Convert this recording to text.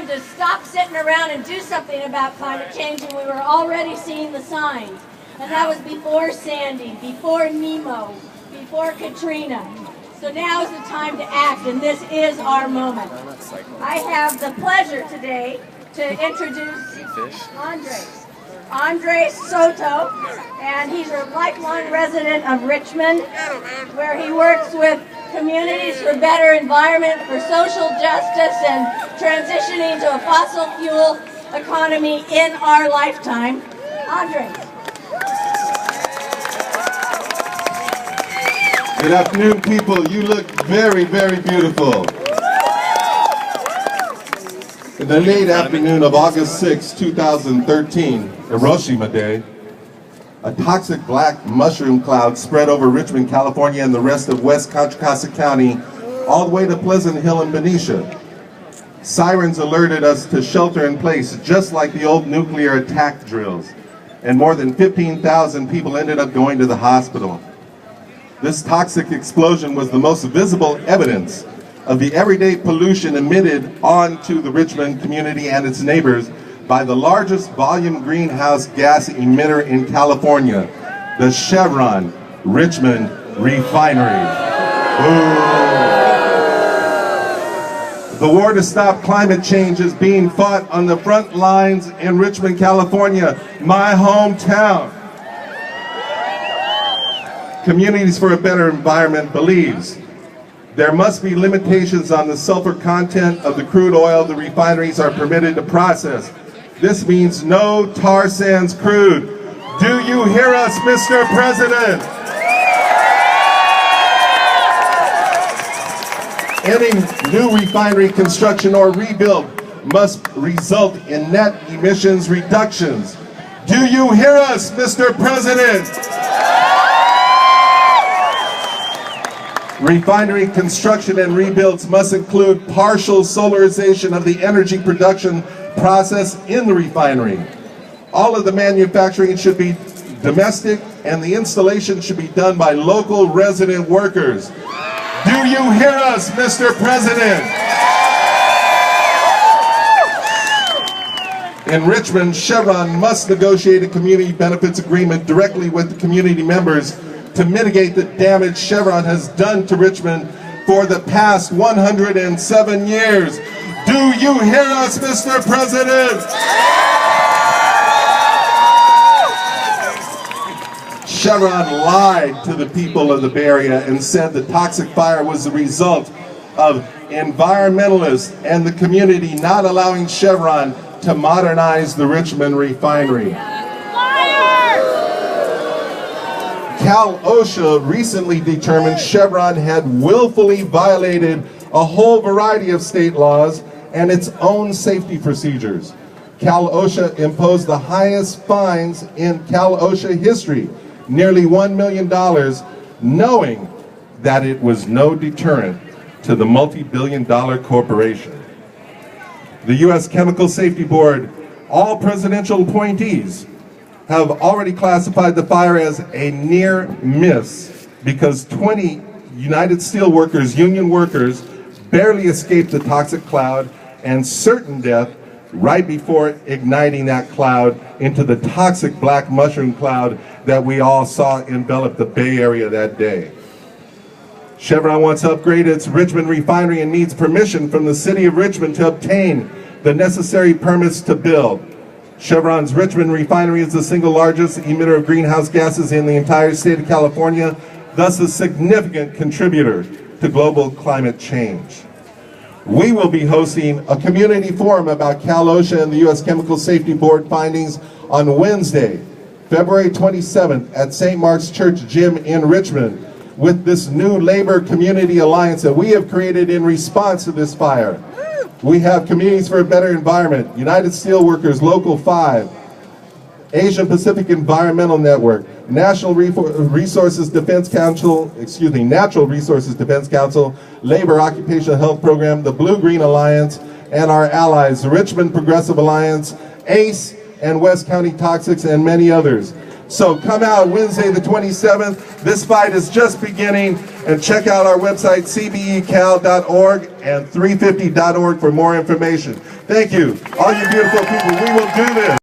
to stop sitting around and do something about climate change, and we were already seeing the signs. And that was before Sandy, before Nemo, before Katrina. So now is the time to act, and this is our moment. I have the pleasure today to introduce Andres Soto, and he's a lifelong resident of Richmond, where he works with communities for better environment, for social justice, and transitioning to a fossil fuel economy in our lifetime. Andres. Good afternoon, people. You look very, very beautiful. In the late afternoon of August 6, 2013, Hiroshima Day, a toxic black mushroom cloud spread over Richmond, California and the rest of West Contra Costa County, all the way to Pleasant Hill and Benicia. Sirens alerted us to shelter in place, just like the old nuclear attack drills, and more than 15,000 people ended up going to the hospital. This toxic explosion was the most visible evidence of the everyday pollution emitted onto the Richmond community and its neighbors by the largest volume greenhouse gas emitter in California, the Chevron Richmond refinery. Ooh. The war to stop climate change is being fought on the front lines in Richmond, California, my hometown. Communities for a Better Environment believes there must be limitations on the sulfur content of the crude oil the refineries are permitted to process. This means no tar sands crude. Do you hear us, Mr. President? Any new refinery construction or rebuild must result in net emissions reductions. Do you hear us, Mr. President? Refinery construction and rebuilds must include partial solarization of the energy production process in the refinery. All of the manufacturing should be domestic, and the installation should be done by local resident workers. Do you hear us, Mr. President? In Richmond, Chevron must negotiate a community benefits agreement directly with the community members to mitigate the damage Chevron has done to Richmond for the past 107 years. Do you hear us, Mr. President? Chevron lied to the people of the Bay Area and said the toxic fire was the result of environmentalists and the community not allowing Chevron to modernize the Richmond refinery. Cal OSHA recently determined Chevron had willfully violated a whole variety of state laws and its own safety procedures. Cal OSHA imposed the highest fines in Cal OSHA history, nearly $1 million, knowing that it was no deterrent to the multi-billion-dollar corporation. The U.S. Chemical Safety Board, all presidential appointees, have already classified the fire as a near miss because 20 United Steelworkers union workers barely escaped the toxic cloud and certain death right before igniting that cloud into the toxic black mushroom cloud that we all saw envelop the Bay Area that day. Chevron wants to upgrade its Richmond refinery and needs permission from the city of Richmond to obtain the necessary permits to build. Chevron's Richmond refinery is the single largest emitter of greenhouse gases in the entire state of California, thus a significant contributor to global climate change. We will be hosting a community forum about Cal OSHA and the U.S. Chemical Safety Board findings on Wednesday, February 27th at St. Mark's Church Gym in Richmond with this new labor community alliance that we have created in response to this fire. We have Communities for a Better Environment, United Steelworkers, Local 5, Asian Pacific Environmental Network, Natural Resources Defense Council, Labor Occupational Health Program, the Blue Green Alliance, and our allies, the Richmond Progressive Alliance, ACE, and West County Toxics, and many others. So come out Wednesday the 27th. This fight is just beginning, and check out our website cbecal.org and 350.org for more information. Thank you, all you beautiful people. We will do this.